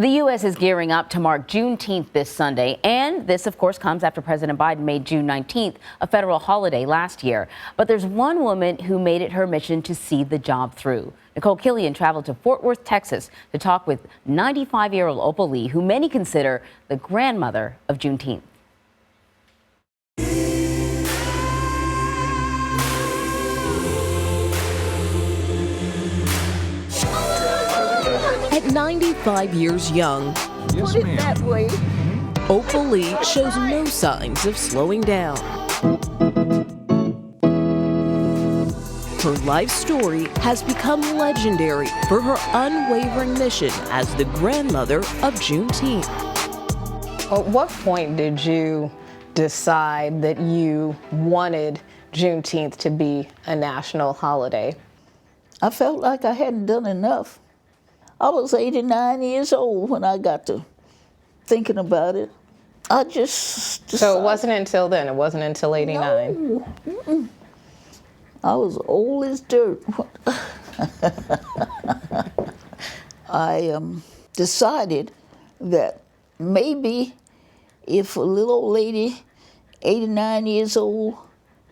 The U.S. is gearing up to mark Juneteenth this Sunday, and this, of course, comes after President Biden made June 19th a federal holiday last year. But there's one woman who made it her mission to see the job through. Nicole Killian traveled to Fort Worth, Texas, to talk with 95-year-old Opal Lee, who many consider the grandmother of Juneteenth. At 95 years young, Yes, ma'am. That way. Opal Lee shows no signs of slowing down. Her life story has become legendary for her unwavering mission as the grandmother of Juneteenth. At what point did you decide that you wanted Juneteenth to be a national holiday? I felt like I hadn't done enough. I was 89 years old when I got to thinking about it. I just decided. So it wasn't until then, it wasn't until 89. No. Mm-mm. I was old as dirt. I decided that maybe if a little old lady, 89 years old,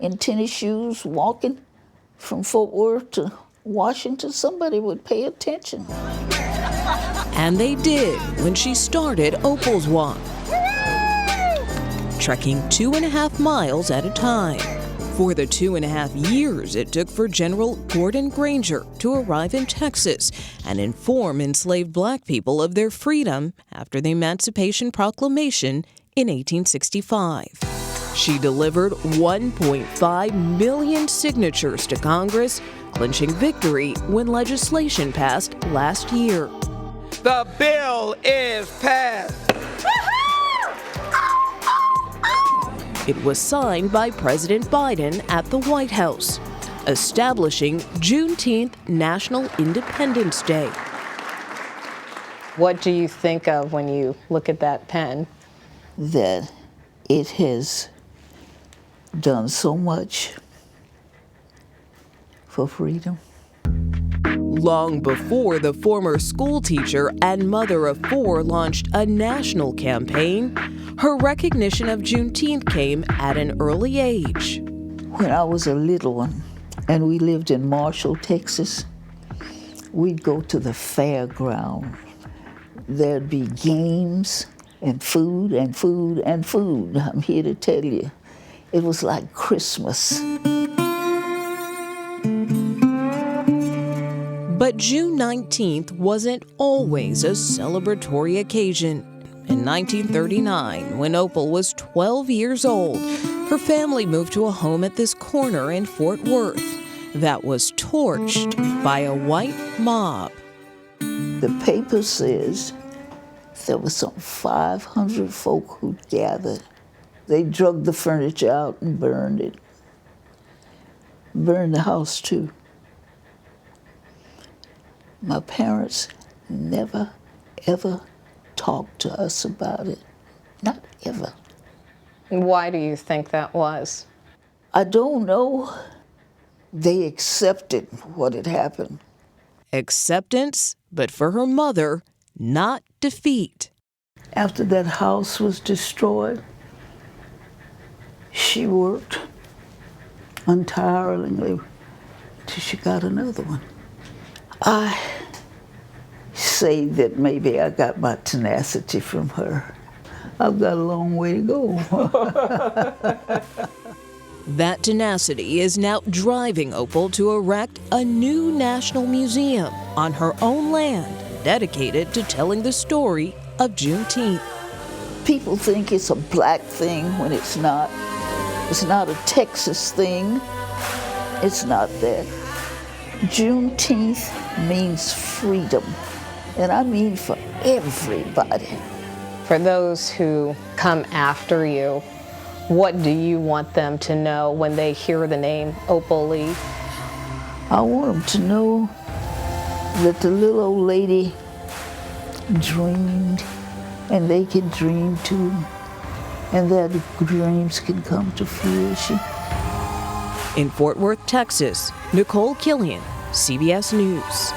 in tennis shoes, walking from Fort Worth to Washington, somebody would pay attention. And they did when she started Opal's Walk, trekking 2.5 miles at a time. For the 2.5 years it took for General Gordon Granger to arrive in Texas and inform enslaved black people of their freedom after the Emancipation Proclamation in 1865. She delivered 1.5 million signatures to Congress, clinching victory when legislation passed last year. The bill is passed. It was signed by President Biden at the White House, establishing Juneteenth National Independence Day. What do you think of when you look at that pen? That it has done so much for freedom. Long before the former school teacher and mother of 4 launched a national campaign, her recognition of Juneteenth came at an early age. When I was a little one and we lived in Marshall, Texas, we'd go to the fairground. There'd be games and food and food and food. I'm here to tell you, it was like Christmas. But June 19th wasn't always a celebratory occasion. In 1939, when Opal was 12 years old, her family moved to a home at this corner in Fort Worth that was torched by a white mob. The paper says there were some 500 folk who gathered. They drug the furniture out and burned it. Burned the house too. My parents never, ever talked to us about it. Not ever. Why do you think that was? I don't know. They accepted what had happened. Acceptance, but for her mother, not defeat. After that house was destroyed, she worked untiringly till she got another one. I say that maybe I got my tenacity from her. I've got a long way to go. That tenacity is now driving Opal to erect a new national museum on her own land dedicated to telling the story of Juneteenth. People think it's a black thing when it's not. It's not a Texas thing. It's not that. Juneteenth means freedom, and I mean for everybody. For those who come after you, what do you want them to know when they hear the name Opal Lee? I want them to know that the little old lady dreamed, and they can dream too, and that dreams can come to fruition. In Fort Worth, Texas, Nicole Killian, CBS News.